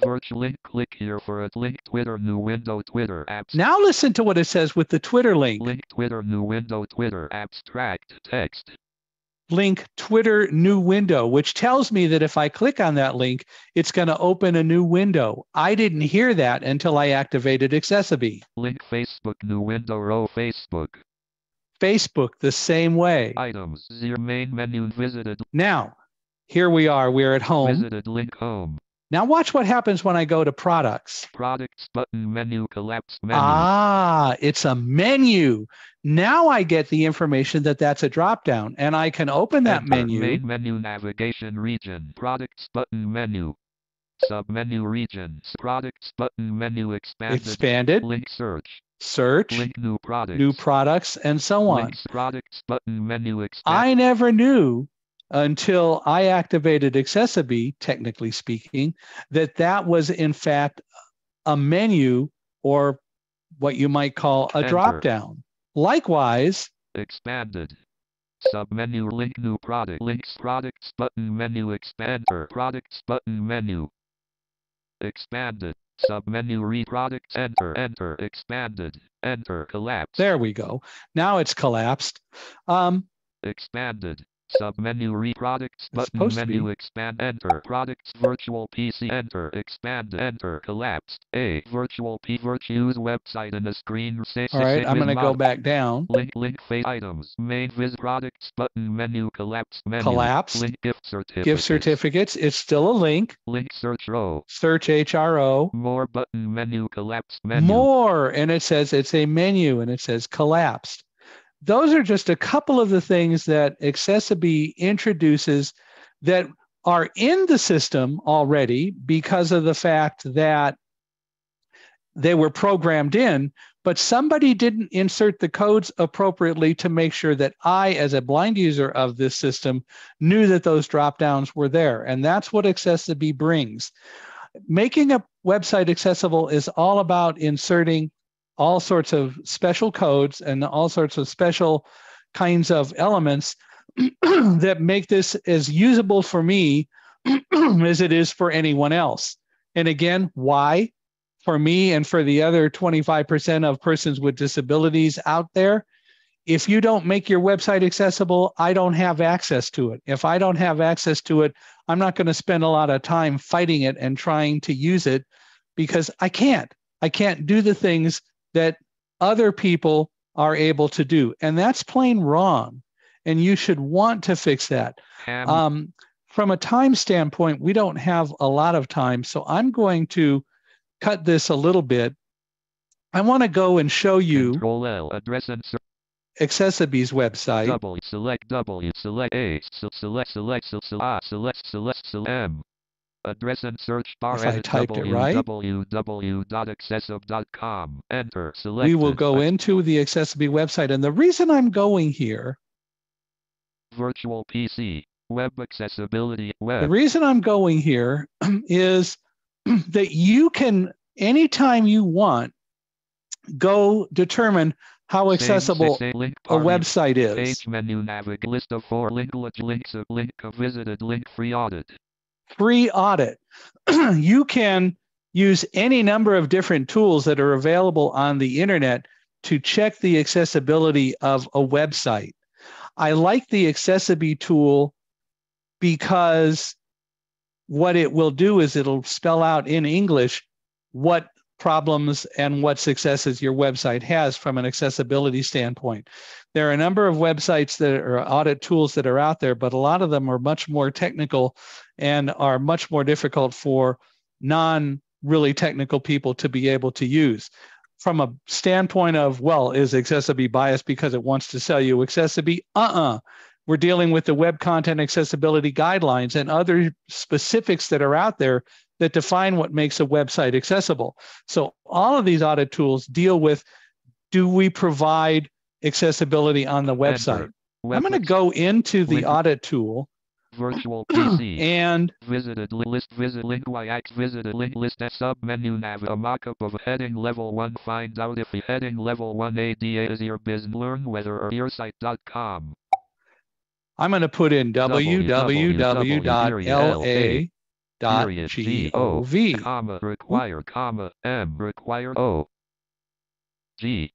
Virtual link, click here for a link Twitter new window Twitter apps. Now listen to what it says with the Twitter link. Link Twitter new window Twitter abstract text. Link Twitter new window, which tells me that if I click on that link, it's going to open a new window. I didn't hear that until I activated Accessibility. Link Facebook new window row Facebook. Facebook the same way. Items, your main menu visited. Now, here we are. We're at home. Visited link home. Now watch what happens when I go to products. Products button menu collapsed menu. Ah, it's a menu. Now I get the information that that's a drop down and I can open that menu. Main menu navigation region. Products button menu. Submenu regions. Products button menu expanded. Link search. Link new products and so on. Links products button menu I never knew until I activated Accessibility, technically speaking, that was in fact a menu or what you might call a drop down. Likewise, expanded. Submenu link new product. Links products button menu expander. Products button menu. Expanded. Submenu read products enter expanded enter collapsed. There we go. Now it's collapsed. Expanded. Submenu read products button menu expand enter products virtual PC enter expand enter collapsed. A virtual use website in a screen. All right, I'm going to go back down. Link face items main viz products button menu collapsed menu. Link gift certificates. It's still a link. Link search row. Search HRO. More button menu collapsed menu. More, and it says it's a menu and it says collapsed. Those are just a couple of the things that Accessibility introduces that are in the system already because of the fact that they were programmed in, but somebody didn't insert the codes appropriately to make sure that I, as a blind user of this system, knew that those drop downs were there. And that's what Accessibility brings. Making a website accessible is all about inserting all sorts of special codes and all sorts of special kinds of elements that make this as usable for me as it is for anyone else. And again, why? For me and for the other 25% of persons with disabilities out there, if you don't make your website accessible, I don't have access to it. If I don't have access to it, I'm not going to spend a lot of time fighting it and trying to use it because I can't. I can't do the things that other people are able to do. And that's plain wrong. And you should want to fix that. From a time standpoint, we don't have a lot of time. So I'm going to cut this a little bit. I want to go and show you Control-L, address and Accessibee's website. select A, select M. Address and search bar If I edit typed it right. www.accessib.com. Enter. Select. We will go into the Accessibee website. And the reason I'm going here, Virtual PC, web accessibility, the web. reason I'm going here is that you can, anytime you want, go determine how accessible link a website is. Page menu navigate list of 4 links of link visited link free audit. Free audit. You can use any number of different tools that are available on the internet to check the accessibility of a website. I like the Accessibee tool because what it will do is it'll spell out in English what problems and what successes your website has from an accessibility standpoint. There are a number of websites that are audit tools that are out there, but a lot of them are much more technical and are much more difficult for non-really technical people to be able to use. From a standpoint of, well, is Accessibee biased because it wants to sell you Accessibee? We're dealing with the Web Content Accessibility Guidelines and other specifics that are out there that define what makes a website accessible. So all of these audit tools deal with, do we provide accessibility on the website? I'm going to go into the audit tool. Virtual PC. And visited list, visit link YX, visited link list sub menu nav, a mock-up of heading level 1. Find out if the heading level 1 ADA is your business. Learn whether or earsite.com. I'm going to put in www.la.gov. Comma, require, comma, M, require, O, G,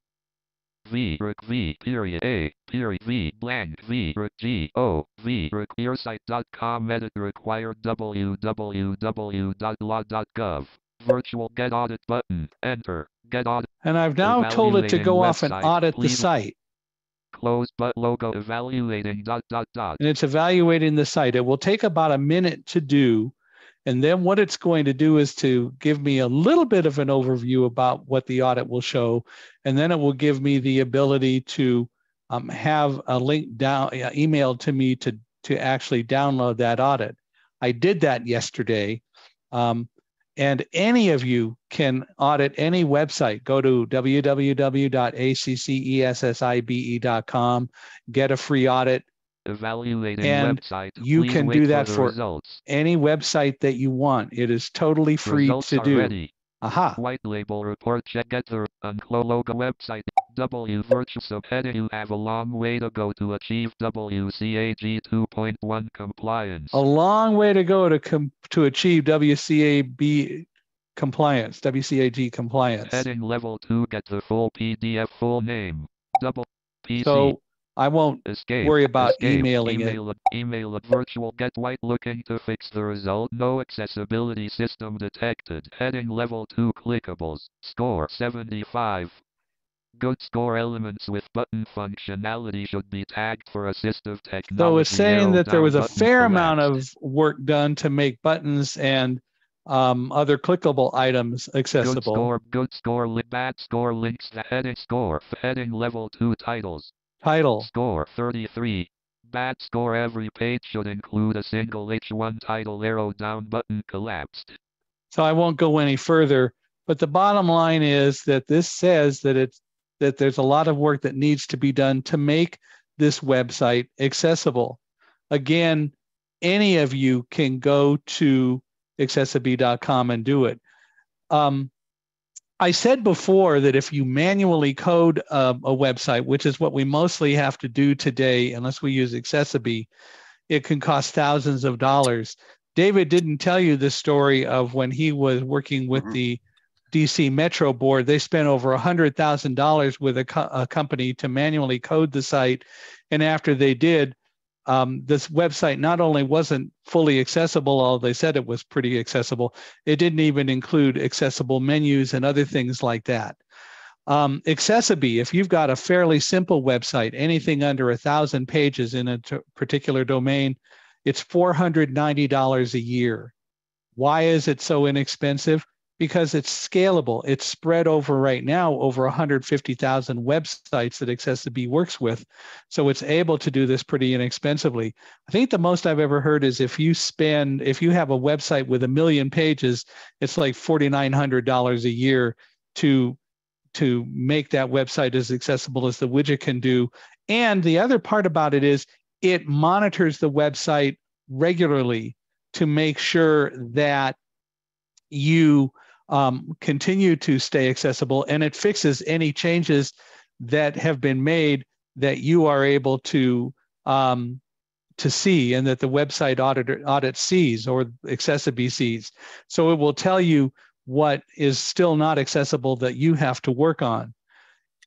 V, V, period, A, period, V, blank, V, G, O, V, earsite.com, edit, required, www.law.gov, virtual get audit button, enter, get audit. And I've now told it to go off and audit the site. Close but logo evaluating ... And it's evaluating the site. It will take about a minute to do. And then what it's going to do is to give me a little bit of an overview about what the audit will show. And then it will give me the ability to have a link down emailed to me to actually download that audit. I did that yesterday. And any of you can audit any website. Go to www.accessibe.com, get a free audit. Evaluating and website. You Please can wait do that for for any website that you want. It is totally free results to are do. Ready. Aha. White label report check get the unclo logo website. W virtual subheading. You have a long way to go to achieve WCAG 2.1 compliance. A long way to go to achieve WCAG compliance. Heading level 2. Get the full PDF full name. Double PC. So I won't worry about emailing it. Email it virtual get white looking to fix the result. No accessibility system detected. Heading level 2 clickables. Score 75. Good score elements with button functionality should be tagged for assistive technology. So it's saying that there was a fair amount of collapsed. work done to make buttons and other clickable items accessible. Good score, bad score links. The heading score. Heading level 2 titles. Title. Score 33. Bad score. Every page should include a single H1 title arrow down button collapsed. So I won't go any further, but the bottom line is that this says that there's a lot of work that needs to be done to make this website accessible. Again, any of you can go to accessibee.com and do it. I said before that if you manually code a website, which is what we mostly have to do today, unless we use Accessibility, it can cost thousands of dollars. David didn't tell you the story of when he was working with the DC Metro Board. They spent over $100,000 with a company to manually code the site. And after they did, this website not only wasn't fully accessible, although they said it was pretty accessible, it didn't even include accessible menus and other things like that. Accessibility, if you've got a fairly simple website, anything under 1,000 pages in a particular domain, it's $490 a year. Why is it so inexpensive? Because it's scalable. It's spread over right now over 150,000 websites that Accessibility works with. So it's able to do this pretty inexpensively. I think the most I've ever heard is if you have a website with 1 million pages, it's like $4,900 a year to make that website as accessible as the widget can do. And the other part about it is it monitors the website regularly to make sure that you continue to stay accessible, and it fixes any changes that have been made that you are able to see and that the website audit sees or Accessibility sees. So it will tell you what is still not accessible that you have to work on.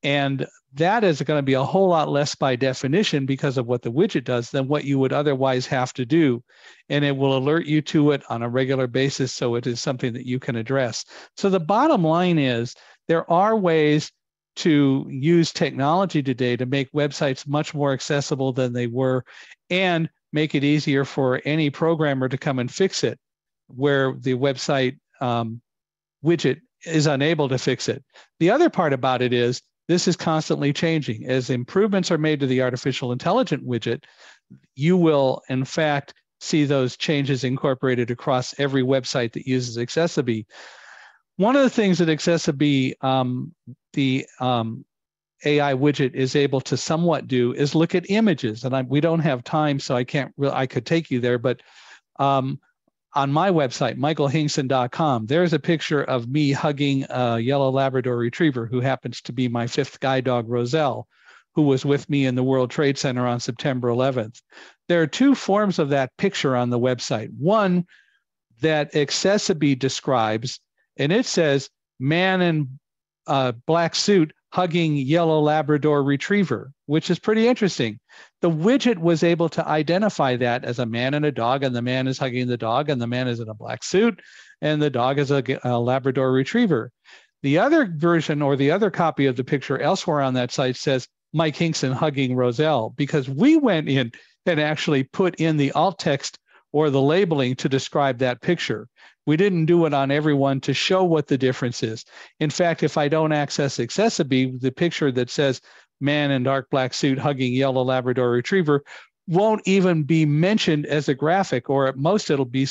And that is going to be a whole lot less by definition because of what the widget does than what you would otherwise have to do. And it will alert you to it on a regular basis, so it is something that you can address. So the bottom line is there are ways to use technology today to make websites much more accessible than they were and make it easier for any programmer to come and fix it where the website widget is unable to fix it. The other part about it is this is constantly changing. As improvements are made to the artificial intelligence widget, you will, in fact, see those changes incorporated across every website that uses Accessibility. One of the things that Accessibility, the AI widget is able to somewhat do is look at images. And we don't have time, so I could take you there, but on my website, michaelhingson.com, there's a picture of me hugging a yellow Labrador retriever who happens to be my 5th guide dog, Roselle, who was with me in the World Trade Center on September 11th. There are 2 forms of that picture on the website. One that Accessibility describes, and it says, man in black suit hugging yellow Labrador retriever, which is pretty interesting. The widget was able to identify that as a man and a dog, and the man is hugging the dog, and the man is in a black suit, and the dog is a Labrador retriever. The other version or the other copy of the picture elsewhere on that site says Mike Hingson hugging Roselle, because we went in and actually put in the alt text or the labeling to describe that picture. We didn't do it on everyone to show what the difference is. In fact, if I don't access Accessibility, the picture that says man in dark black suit hugging yellow Labrador retriever won't even be mentioned as a graphic, or at most it'll be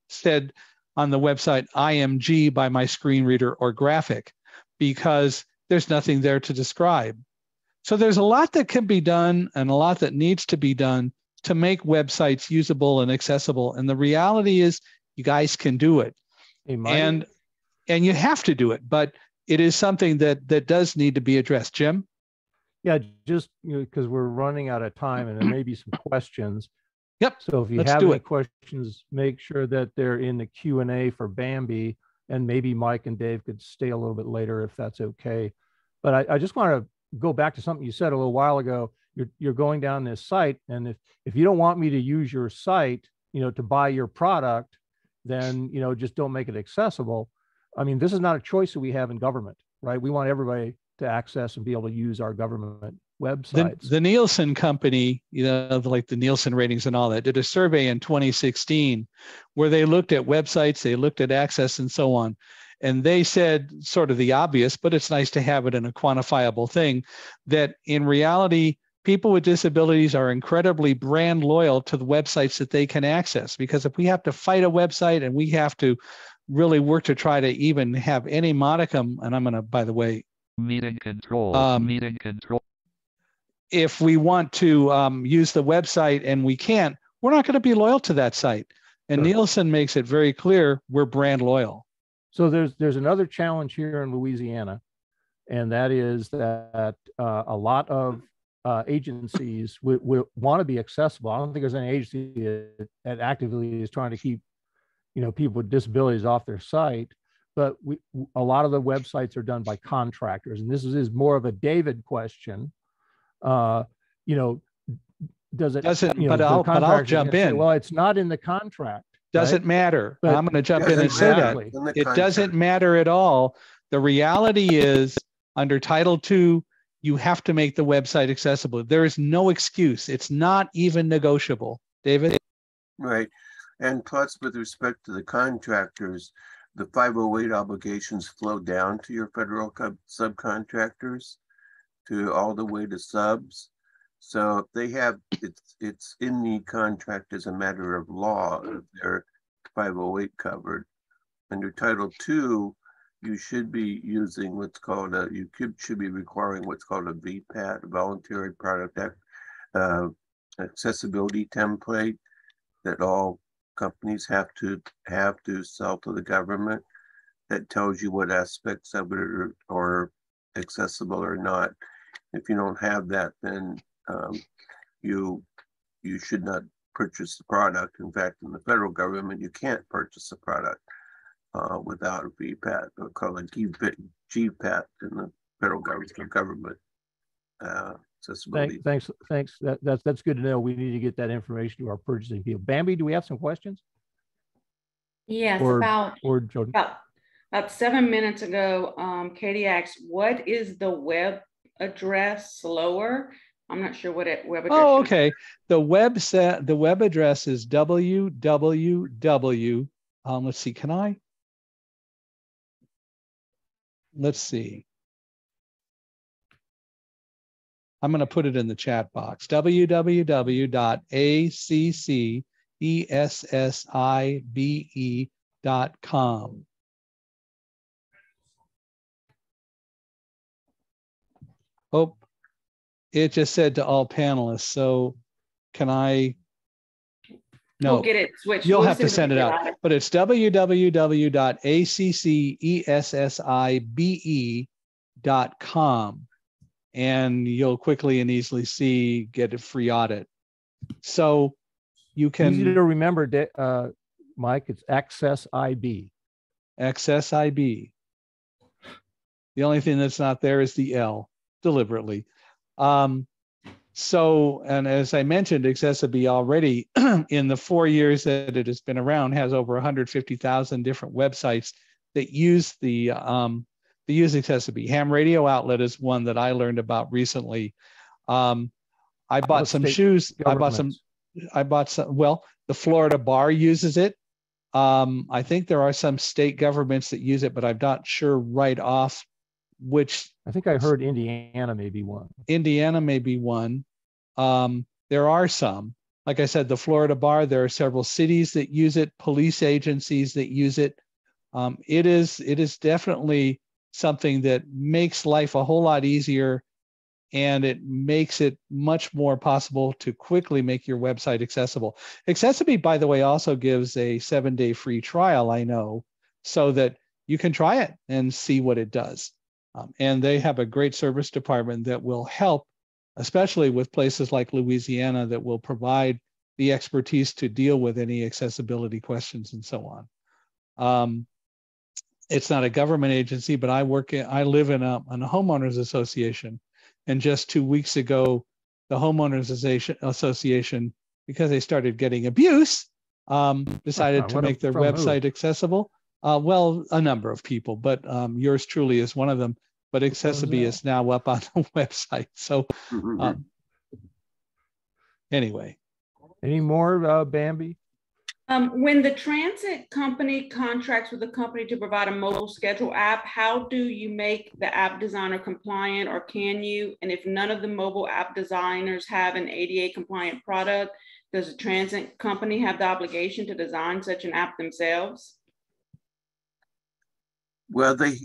said on the website IMG by my screen reader or graphic, because there's nothing there to describe. So there's a lot that can be done and a lot that needs to be done to make websites usable and accessible. And the reality is you guys can do it. And you have to do it, but it is something that does need to be addressed. Jim? Yeah, just because we're running out of time and there may be some questions. Yep. So if you have any questions, make sure that they're in the Q&A for Bambi, and maybe Mike and Dave could stay a little bit later if that's okay. But I just want to go back to something you said a little while ago. You're going down this site, and if you don't want me to use your site, to buy your product, then just don't make it accessible. I mean, this is not a choice that we have in government, right? We want everybody to access and be able to use our government websites. The Nielsen company, like the Nielsen ratings and all that, did a survey in 2016 where they looked at websites, they looked at access and so on. And they said sort of the obvious, but it's nice to have it in a quantifiable thing, that in reality, people with disabilities are incredibly brand loyal to the websites that they can access. Because if we have to fight a website and we have to really work to try to even have any modicum, and I'm going to, by the way, meeting control. If we want to use the website and we can't, we're not going to be loyal to that site. And Nielsen makes it very clear we're brand loyal. So there's another challenge here in Louisiana, and that is that a lot of agencies would want to be accessible. I don't think there's any agency that actively is trying to keep, people with disabilities off their site. But a lot of the websites are done by contractors, and this is more of a David question. Does it doesn't? But I'll jump in. Well, it's not in the contract. Doesn't matter. But I'm going to jump in and say that it doesn't matter at all. The reality is, under Title II, you have to make the website accessible. There is no excuse. It's not even negotiable. David? Right. And plus, with respect to the contractors, the 508 obligations flow down to your federal subcontractors, to all the way to subs. So they have, it's in the contract as a matter of law if they're 508 covered. Under Title II, you should be using what's called should be requiring what's called a VPAT, Voluntary Product Accessibility Template, that all companies have to sell to the government, that tells you what aspects of it are accessible or not. If you don't have that, then you should not purchase the product. In fact, in the federal government, you can't purchase a product without a VPAT, or called a GPAT in the federal government. Accessibility. Thanks. That's good to know. We need to get that information to our purchasing people. Bambi, do we have some questions? Yes, about 7 minutes ago, Katie asked, what is the web address slower? I'm not sure what web address. Oh, okay. The web address is www. Let's see. Let's see. I'm going to put it in the chat box. www.accessibe.com. Oh, it just said to all panelists. So can I? No, we'll get it switched. You'll have to send it out. But it's www.accessibe.com. And you'll quickly and easily get a free audit. So you can. Easy to remember, Mike, it's AccessIB. AccessIB. The only thing that's not there is the L, deliberately. So, and as I mentioned, AccessiBe already, in the 4 years that it has been around, has over 150,000 different websites that use the AccessiBe. Ham Radio Outlet is one that I learned about recently. I bought some shoes. I bought some. Well, the Florida Bar uses it. I think there are some state governments that use it, but I'm not sure right off which. I think I heard Indiana may be one. Indiana may be one. There are some. Like I said, the Florida Bar, there are several cities that use it, police agencies that use it. It is definitely something that makes life a whole lot easier, and it makes it much more possible to quickly make your website accessible. AccessiBe, by the way, also gives a 7-day free trial, I know, so that you can try it and see what it does. And they have a great service department that will help, especially with places like Louisiana, that will provide the expertise to deal with any accessibility questions and so on. It's not a government agency, but I live in a homeowners association. And just 2 weeks ago, the homeowners association, because they started getting abuse, decided to make their website accessible. Well, a number of people, but yours truly is one of them. But AccessiBe is now up on the website. So anyway. Any more, Bambi? When the transit company contracts with a company to provide a mobile schedule app, how do you make the app designer compliant, or can you? And if none of the mobile app designers have an ADA compliant product, does the transit company have the obligation to design such an app themselves? Well, they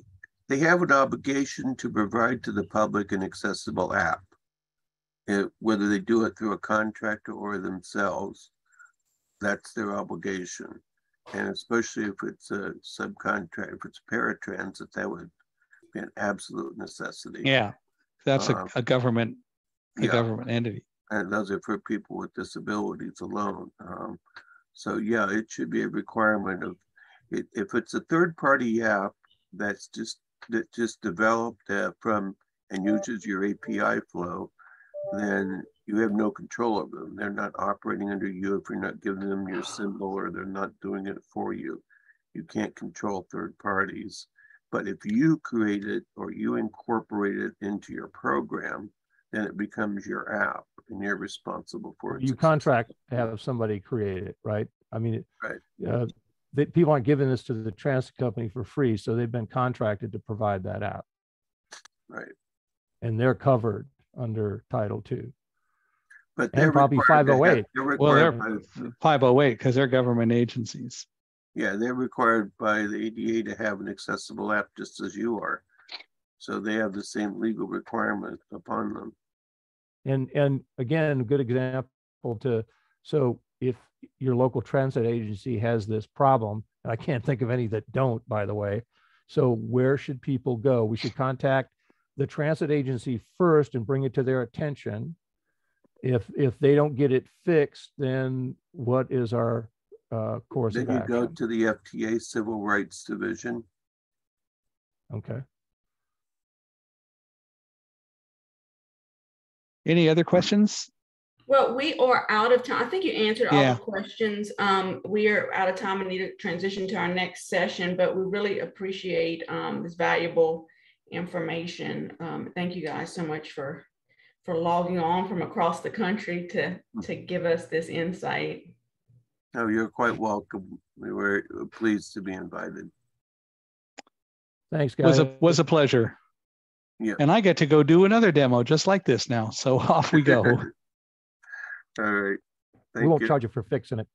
have an obligation to provide to the public an accessible app, whether they do it through a contractor or themselves. That's their obligation. And especially if it's a subcontract, if it's paratransit, that would be an absolute necessity. Yeah, that's a government entity. And those are for people with disabilities alone. So yeah, it should be a requirement of it. If it's a third-party app that's just developed from and uses your API flow, then you have no control over them. They're not operating under you if you're not giving them your symbol, or they're not doing it for you. You can't control third parties. But if you create it or you incorporate it into your program, then it becomes your app and you're responsible for it. You contract to have somebody create it, right? I mean, right. People aren't giving this to the transit company for free, so they've been contracted to provide that app. Right. And they're covered under Title II. But they're probably 508. They're 508 because they're government agencies. Yeah, they're required by the ADA to have an accessible app just as you are. So they have the same legal requirement upon them. And again, a good example so if your local transit agency has this problem, and I can't think of any that don't, by the way. So where should people go? We should contact the transit agency first and bring it to their attention. If they don't get it fixed, then what is our course of action? Then you go to the FTA Civil Rights Division. Okay. Any other questions? Well, we are out of time. I think you answered all the questions. We are out of time and need to transition to our next session, but we really appreciate this valuable information. Thank you guys so much for logging on from across the country to give us this insight. Oh, you're quite welcome. We were pleased to be invited. Thanks, guys. Was a pleasure. Yeah. And I get to go do another demo just like this now. So off we go. All right. We won't charge you for fixing it.